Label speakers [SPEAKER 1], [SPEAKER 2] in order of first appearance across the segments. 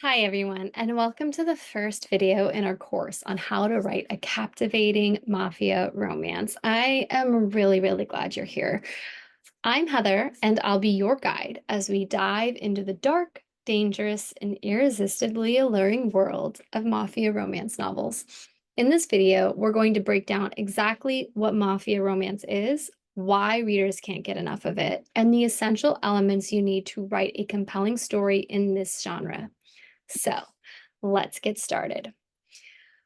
[SPEAKER 1] Hi, everyone, and welcome to the first video in our course on how to write a captivating mafia romance. I am really glad you're here. I'm Heather, and I'll be your guide as we dive into the dark, dangerous, and irresistibly alluring world of mafia romance novels. In this video, we're going to break down exactly what mafia romance is, why readers can't get enough of it, and the essential elements you need to write a compelling story in this genre. So let's get started.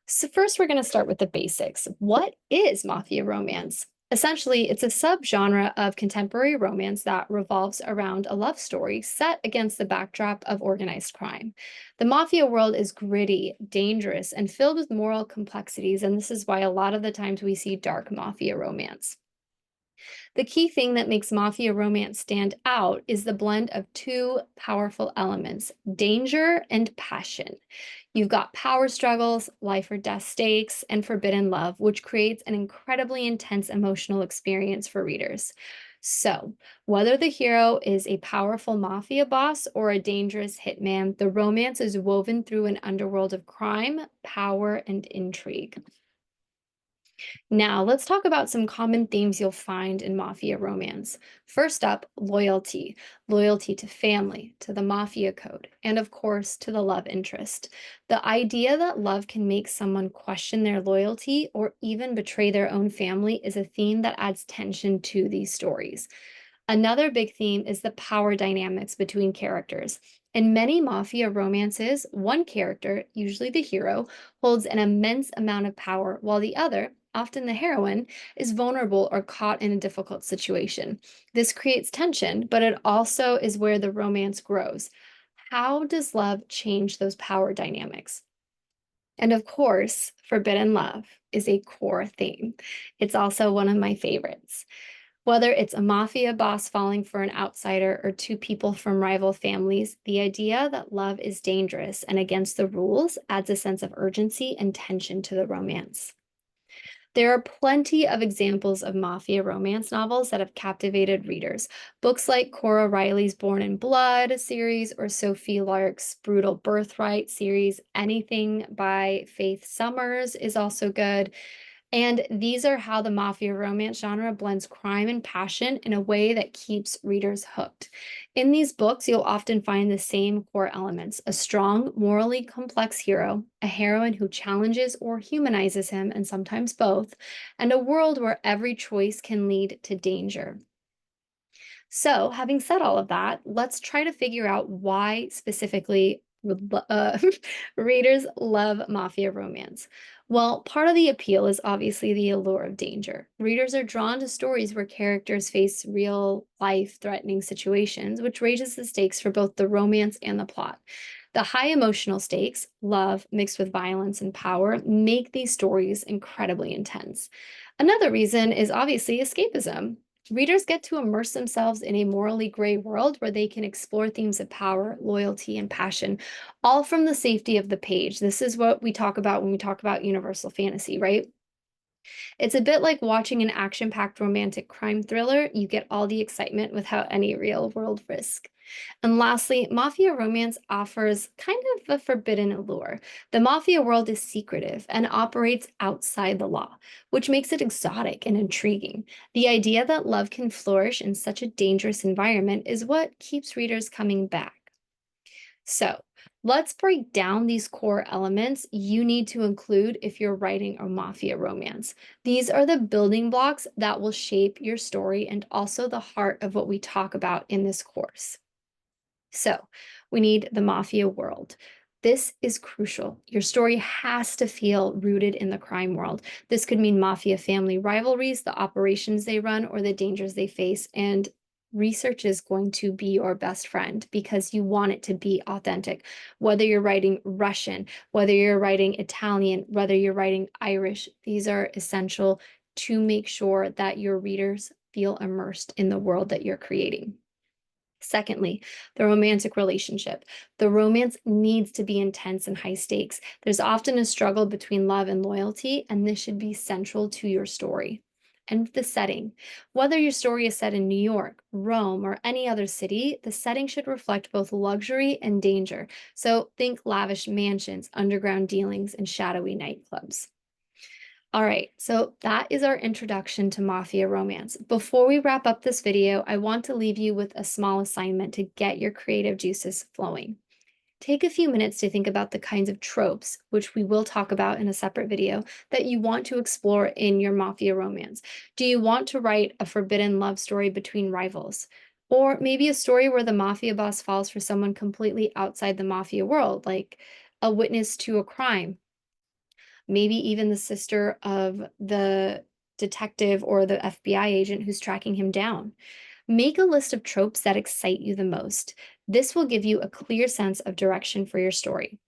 [SPEAKER 1] So, first, we're going to start with the basics. What is mafia romance? Essentially, it's a subgenre of contemporary romance that revolves around a love story set against the backdrop of organized crime. The mafia world is gritty, dangerous, and filled with moral complexities, and this is why a lot of the times we see dark mafia romance. The key thing that makes mafia romance stand out is the blend of two powerful elements: danger and passion. You've got power struggles, life or death stakes, and forbidden love, which creates an incredibly intense emotional experience for readers. So, whether the hero is a powerful mafia boss or a dangerous hitman, the romance is woven through an underworld of crime, power, and intrigue. Now, let's talk about some common themes you'll find in mafia romance. First up, loyalty. Loyalty to family, to the mafia code, and of course, to the love interest. The idea that love can make someone question their loyalty or even betray their own family is a theme that adds tension to these stories. Another big theme is the power dynamics between characters. In many mafia romances, one character, usually the hero, holds an immense amount of power, while the other, often the heroine, is vulnerable or caught in a difficult situation. This creates tension, but it also is where the romance grows. How does love change those power dynamics? And of course, forbidden love is a core theme. It's also one of my favorites. Whether it's a mafia boss falling for an outsider or two people from rival families, the idea that love is dangerous and against the rules adds a sense of urgency and tension to the romance. There are plenty of examples of mafia romance novels that have captivated readers. Books like Cora Riley's Born in Blood series or Sophie Lark's Brutal Birthright series. Anything by Faith Summers is also good. And these are how the mafia romance genre blends crime and passion in a way that keeps readers hooked. In these books, you'll often find the same core elements: a strong, morally complex hero, a heroine who challenges or humanizes him, and sometimes both, and a world where every choice can lead to danger. So, having said all of that, let's try to figure out why specifically readers love mafia romance. Well, part of the appeal is obviously the allure of danger. Readers are drawn to stories where characters face real life threatening situations, which raises the stakes for both the romance and the plot. The high emotional stakes, love mixed with violence and power, make these stories incredibly intense. Another reason is obviously escapism. Readers get to immerse themselves in a morally gray world where they can explore themes of power, loyalty, and passion, all from the safety of the page. This is what we talk about when we talk about universal fantasy, right? It's a bit like watching an action packed romantic crime thriller. You get all the excitement without any real world risk. And lastly, mafia romance offers kind of a forbidden allure. The mafia world is secretive and operates outside the law, which makes it exotic and intriguing. The idea that love can flourish in such a dangerous environment is what keeps readers coming back. So, let's break down these core elements you need to include if you're writing a mafia romance. These are the building blocks that will shape your story and also the heart of what we talk about in this course. So, we need the mafia world. This is crucial. Your story has to feel rooted in the crime world. This could mean mafia family rivalries, the operations they run, or the dangers they face. And research is going to be your best friend because you want it to be authentic. Whether you're writing Russian, whether you're writing Italian, whether you're writing Irish, these are essential to make sure that your readers feel immersed in the world that you're creating. Secondly, the romantic relationship. The romance needs to be intense and high stakes. There's often a struggle between love and loyalty, and this should be central to your story. and the setting. Whether your story is set in New York, Rome, or any other city, the setting should reflect both luxury and danger. So think lavish mansions, underground dealings, and shadowy nightclubs. All right, so that is our introduction to Mafia romance. Before we wrap up this video, I want to leave you with a small assignment to get your creative juices flowing. Take a few minutes to think about the kinds of tropes, which we will talk about in a separate video, that you want to explore in your Mafia romance. Do you want to write a forbidden love story between rivals? Or maybe a story where the Mafia boss falls for someone completely outside the Mafia world, like a witness to a crime, maybe even the sister of the detective or the FBI agent who's tracking him down. Make a list of tropes that excite you the most. This will give you a clear sense of direction for your story.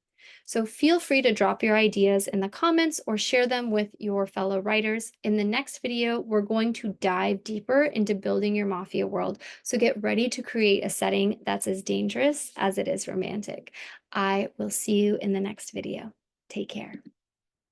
[SPEAKER 1] So feel free to drop your ideas in the comments or share them with your fellow writers. In the next video, we're going to dive deeper into building your Mafia world. So get ready to create a setting that's as dangerous as it is romantic. I will see you in the next video. Take care.